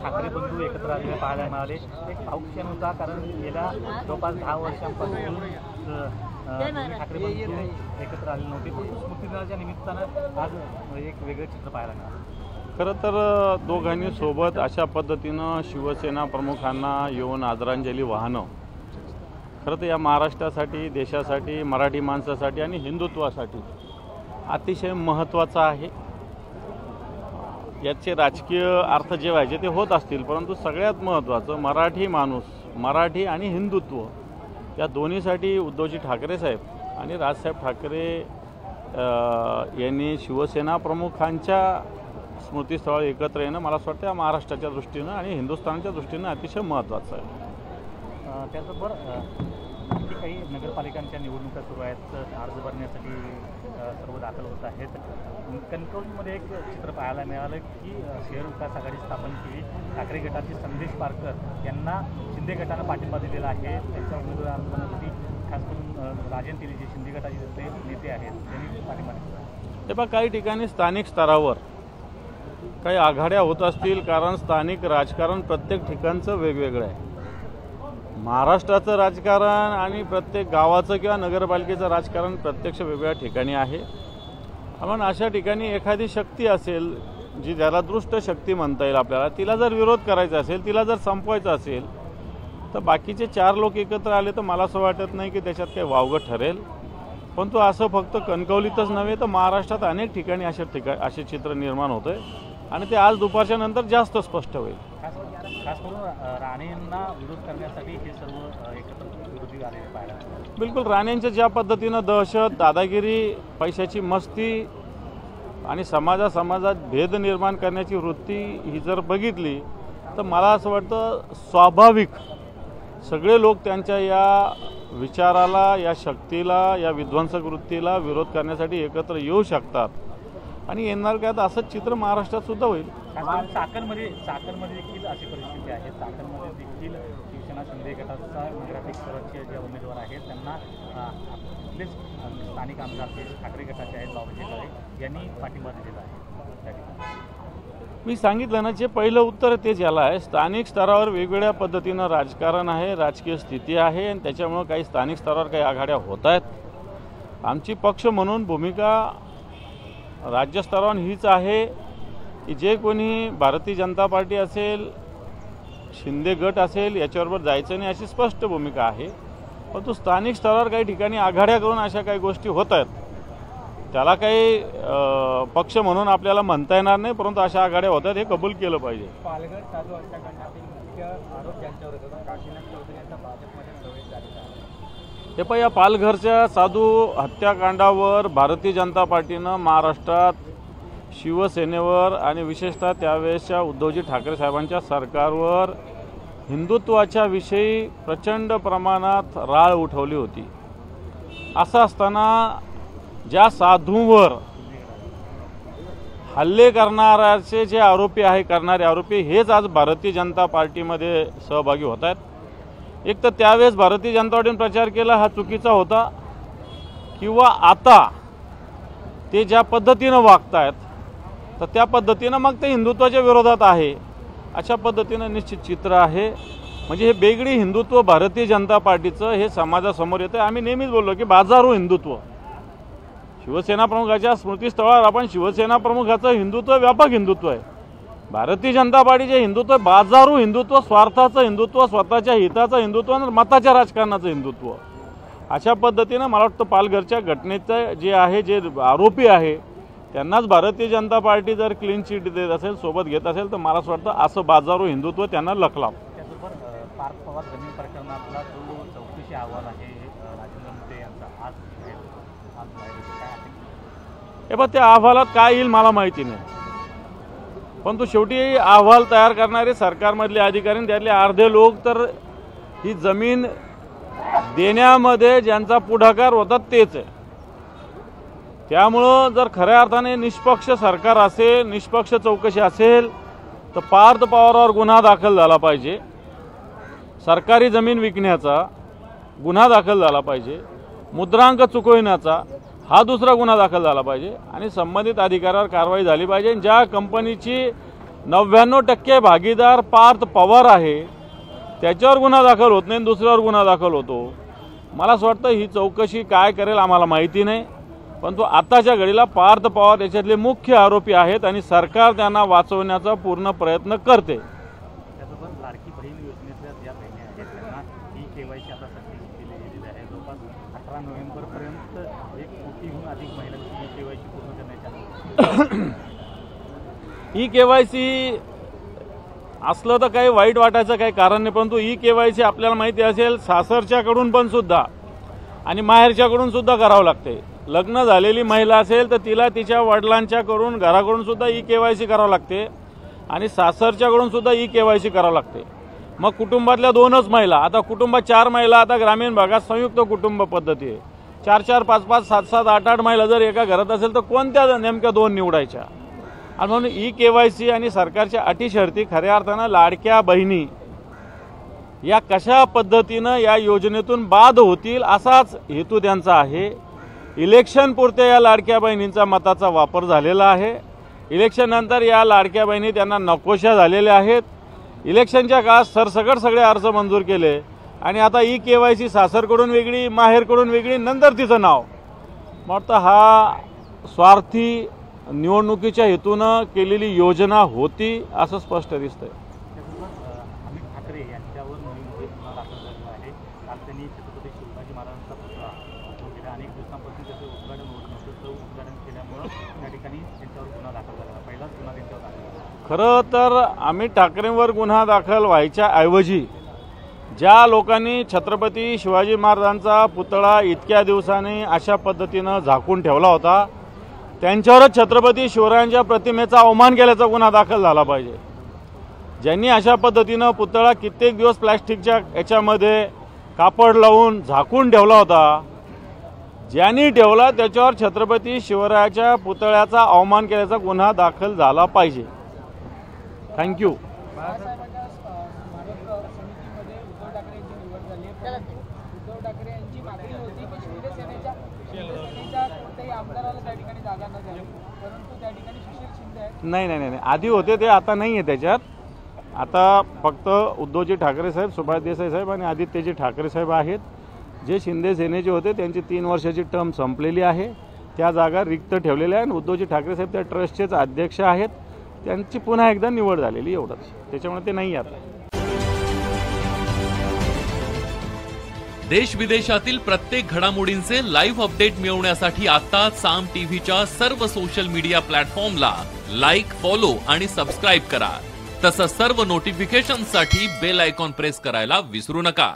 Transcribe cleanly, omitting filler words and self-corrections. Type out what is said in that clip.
ठाकरे बंधू एकत्र आलेले पाहायला मिळाले। एक भावुक क्षण होता, कारण गेल्या जवळपास 10 वर्षांपासून ठाकरे बंधू एकत्र आले नव्हते, पण स्मृतिदिनाच्या निमित्तानं आज एक वेगळं चित्र पाहायला मिळालं। खरं तर दोघांनी सोबत अशा पद्धतीनं शिवसेना प्रमुखांना येऊन आदरांजली वाहणं खरं तर या महाराष्ट्रासाठी, देशासाठी, मराठी माणसासाठी आणि हिंदुत्वासाठी अतिशय महत्त्वाचं आहे। याचे राजकीय अर्थ जे व्हायचे ते होत असतील, परंतु सगळ्यात महत्त्वाचं मराठी माणूस, मराठी आणि हिंदुत्व या दोन्हीसाठी उद्धवजी ठाकरे साहेब आणि राजसाहेब ठाकरे यांनी शिवसेना प्रमुखांच्या स्मृतीस्थळ एकत्र येणं मला असं वाटतं या महाराष्ट्राच्या दृष्टीनं आणि हिंदुस्थानच्या दृष्टीनं अतिशय महत्त्वाचं आहे। त्याचबरोबर आणखी काही नगरपालिकांच्या निवडणुका सुरू आहेत, अर्ज भरण्यासाठी सर्व दाखल होत आहेत। कणकवलीमध्ये एक चित्र पाहायला मिळालं की शहर विकास आघाडी स्थापन केली, ठाकरे गटाचे संदेश पारकर यांना शिंदे गटानं पाठिंबा दिलेला आहे। त्यांच्या उमेदवार अर्ज भरण्यासाठी खास करून राजन तेली जे शिंदे गटाचे नेते आहेत त्यांनी पाठिंबा दिला। ते पण काही ठिकाणी स्थानिक स्तरावर काही आघाड्या होत असतील, कारण स्थानिक राजकारण प्रत्येक ठिकाणचं वेगवेगळं आहे। महाराष्ट्राचं राजकारण आणि प्रत्येक गावाचं किंवा नगरपालिकेचं राजकारण प्रत्यक्ष वेगवेगळ्या ठिकाणी आहे। पण अशा ठिकाणी एखादी शक्ती असेल जी ज्याला दृष्ट शक्ती म्हणता येईल आपल्याला, तिला जर विरोध करायचा असेल, तिला जर संपवायचं असेल, तर बाकीचे 4 लोक एकत्र आले तर मला असं वाटत नाही की त्याच्यात काही वावगं ठरेल। परंतु असं फक्त कणकवलीतच नव्हे तर महाराष्ट्रात अनेक ठिकाणी असे चित्र निर्माण होतं आहे आणि ते आज दुपारच्या नंतर जास्त स्पष्ट होईल। खास करून राणेंना विरोध करण्यासाठी हे सर्व एकत्र विरोधी आलेले पाहायला मिळाले। बिलकुल, राणेंच्या ज्या पद्धतीनं दहशत, दादागिरी, पैशाची मस्ती आणि समाजात भेद निर्माण करण्याची वृत्ती ही जर बघितली तर मला असं वाटतं स्वाभाविक सगळे लोक त्यांच्या या विचाराला, या शक्तीला, या विध्वंसक वृत्तीला विरोध करण्यासाठी एकत्र येऊ शकतात आणि येणार काळात असंच चित्र महाराष्ट्रात सुद्धा होईल। चाकणमध्ये देखील अशी परिस्थिती आहे। चाकणमध्ये देखील शिवसेना शिंदे गटाचा नगराध्यक्ष स्तराचे जे उमेदवार आहेत त्यांना आपलेच स्थानिक आमदार जे ठाकरे गटाचे आहेत बाबाजी काळे यांनी पाठिंबा दिलेला आहे। मी सांगितलं ना, जे पहिलं उत्तर तेच याला आहे। स्थानिक स्तरावर वेगवेगळ्या पद्धतीनं राजकारण आहे, राजकीय स्थिती आहे आणि त्याच्यामुळं काही स्थानिक स्तरावर काही आघाड्या होत आहेत। आमची पक्ष म्हणून भूमिका राज्यस्तरावर हीच आहे की जे कोणी भारतीय जनता पार्टी असेल, शिंदे गट असेल, याच्याबरोबर जायचं नाही अशी स्पष्ट भूमिका आहे। परंतु स्थानिक स्तरावर काही ठिकाणी आघाड्या करून अशा काही गोष्टी होत आहेत, त्याला काही पक्ष म्हणून आपल्याला म्हणता येणार नाही, परंतु अशा आघाड्या होत आहेत हे कबूल केलं पाहिजे। पालघर साधू हत्याकांडातील मुख्य आरोप ज्यांच्यावर होता काशीनाथ चौधरी यांचा भाजपमध्ये प्रवेश झालेला आहे। हे पण या पालघरच्या साधू हत्याकांडावर भारतीय जनता पार्टीनं महाराष्ट्रात शिवसेनेवर आणि विशेषतः त्यावेळेसच्या उद्धवजी ठाकरे साहेबांच्या सरकारवर हिंदुत्वाच्या विषयी प्रचंड प्रमाणात राळ उठवली होती। असं असताना ज्या साधूंवर हल्ले करणाऱ्याचे जे करणारे आरोपी हेच आज भारतीय जनता पार्टीमध्ये सहभागी होत आहेत। एक तर त्यावेळेस भारतीय जनता पार्टीने प्रचार केला हा चुकीचा होता, किंवा आता ते ज्या पद्धतीनं वागतायत तर त्या पद्धतीनं मग ते हिंदुत्वाच्या विरोधात आहे अशा पद्धतीनं निश्चित चित्र आहे। म्हणजे हे बेगडी हिंदुत्व भारतीय जनता पार्टीचं हे समाजासमोर येतं। आम्ही नेहमीच बोललो की बाजारू हिंदुत्व, शिवसेना प्रमुखाच्या स्मृतीस्थळावर आपण शिवसेना प्रमुखाचं हिंदुत्व व्यापक हिंदुत्व आहे, भारतीय जनता पार्टीचे हिंदुत्व बाजारू हिंदुत्व, स्वार्थाचं हिंदुत्व, स्वतःच्या हिताचं हिंदुत्व आणि मताच्या राजकारणाचं हिंदुत्व। अशा पद्धतीनं मला वाटतं पालघरच्या घटनेचं जे आहे, जे आरोपी आहे त्यांनाच भारतीय जनता पार्टी जर क्लीन चिट देत असेल, सोबत घेत असेल, तर मला असं वाटतं असं बाजारू हिंदुत्व त्यांना लखलाव। त्याचबरोबर पार्थ पवार जमीन प्रकरणातला जो चौकशी अहवाल आहे राजेंद्र मुटे यांचा आज हे पण त्या अहवालात काय येईल मला माहिती नाही, परंतु शेवटी अहवाल तयार करणारे सरकारमधले अधिकारी, त्यातले अर्धे लोक तर ही जमीन देण्यामध्ये ज्यांचा पुढाकार होता तेच आहे। त्यामुळं जर खऱ्या अर्थाने निष्पक्ष सरकार असेल, निष्पक्ष चौकशी असेल तर पार्थ पवारावर गुन्हा दाखल झाला पाहिजे, सरकारी जमीन विकण्याचा गुन्हा दाखल झाला पाहिजे, मुद्रांक चुकविण्याचा हा दुसरा गुन्हा दाखल झाला पाहिजे आणि संबंधित अधिकाऱ्यावर कारवाई झाली पाहिजे। ज्या कंपनीची 99% भागीदार पार्थ पवार आहे, त्याच्यावर गुन्हा दाखल होत नाही, दुसऱ्यावर गुन्हा दाखल होतो। मला असं वाटतं ही चौकशी काय करेल आम्हाला माहिती नाही, परंतु आताच्या घडीला पार्थ पवार त्याच्यातले मुख्य आरोपी आहेत आणि सरकार त्यांना वाचवण्याचा पूर्ण प्रयत्न करते। त्याचबरोबर लाडकी बहीण योजनेतल्या ज्या बहिणी आहेत त्यांना KYC आता सक्ती केलेली आहे। जवळपास 18 नोव्हेंबरपर्यंत 1 कोटीहून अधिक महिलांची KYC पूर्ण करण्याची KYC असलं तर काही वाईट वाटायचं काही कारण नाही, परंतु KYC आपल्याला माहिती असेल सासरच्याकडून पण सुद्धा आणि माहेरच्याकडून सुद्धा करावं लागते। लग्न झालेली महिला असेल तर तिला तिच्या वडिलांच्याकडून घराकडून सुद्धा KYC करावं लागते आणि सासरच्याकडून सुद्धा KYC करावं लागते। मग कुटुंबातल्या 2च महिला, आता कुटुंबात 4 महिला, आता ग्रामीण भागात संयुक्त कुटुंब पद्धती आहे, 4-4, 5-5, 7-7, 8-8 महिला जर एका घरात असेल तर कोणत्या नेमक्या 2 निवडायच्या? आणि म्हणून KYC आणि सरकारच्या अटी शर्ती खऱ्या अर्थानं लाडक्या बहिणी या कशा पद्धतीनं या योजनेतून बाद होतील असाच हेतू त्यांचा आहे। इलेक्शन पुरते या लाडक्या बहिणींचा मताचा वापर झालेला आहे। इलेक्शन नंतर या लाडक्या बहिणी त्यांना नकोशा झालेल्या आहेत। इलेक्शनच्या काळात सरसकट सगळे अर्ज मंजूर केले आणि आता KYC सासरकडून वेगळी, माहेरकडून वेगळी, नंतर तिचं नाव। मग हा स्वार्थी निवडणुकीच्या हेतूनं केलेली योजना होती असं स्पष्ट दिसतंय। अमित ठाकरे यांच्यावर नवीन गुन्हा दाखल झाला आहे। काल त्यांनी छत्रपती शिवाजी महाराजांचा पुतळा गेल्या अनेक दिवसांपासून त्याचं उद्घाटन होत नव्हतं, तो उद्घाटन केल्यामुळं त्या ठिकाणी त्यांच्यावर गुन्हा दाखल झाला, पहिलाच गुन्हा त्यांच्यावर दाखल। खरं तर अमित ठाकरेंवर गुन्हा दाखल व्हायच्या ऐवजी ज्या लोकांनी छत्रपती शिवाजी महाराजांचा पुतळा इतक्या दिवसांनी अशा पद्धतीनं झाकून ठेवला होता त्यांच्यावरच छत्रपती शिवरायांच्या प्रतिमेचा अवमान केल्याचा गुन्हा दाखल झाला पाहिजे। ज्यांनी अशा पद्धतीनं पुतळा कित्येक दिवस प्लॅस्टिकच्या याच्यामध्ये कापड लावून झाकून ठेवला होता, ज्यांनी ठेवला त्याच्यावर छत्रपती शिवरायाच्या पुतळ्याचा अवमान केल्याचा गुन्हा दाखल झाला पाहिजे। थँक्यू। नाही, आधी होते ते, आता नाही आहे त्याच्यात। आता फक्त उद्धवजी ठाकरे साहेब, सुभाष देसाई साहेब आणि आदित्यजी ठाकरे साहेब आहेत। जे शिंदे सेनेचे होते त्यांची 3 वर्षाची टर्म संपलेली आहे, त्या जागा रिक्त ठेवलेल्या आहेत। उद्धवजी ठाकरे साहेब त्या ट्रस्टचेच अध्यक्ष आहेत, त्यांची पुन्हा एकदा निवड झालेली, एवढंच। त्याच्यामुळे ते नाही आता। देश विदेशातील प्रत्येक घडामोडींचे लाईव्ह अपडेट मिळवण्यासाठी आता साम टीव्हीच्या सर्व सोशल मीडिया प्लॅटफॉर्मला लाईक, फॉलो आणि सबस्क्राईब करा। तसंच सर्व नोटिफिकेशनसाठी बेल आयकॉन प्रेस करायला विसरू नका।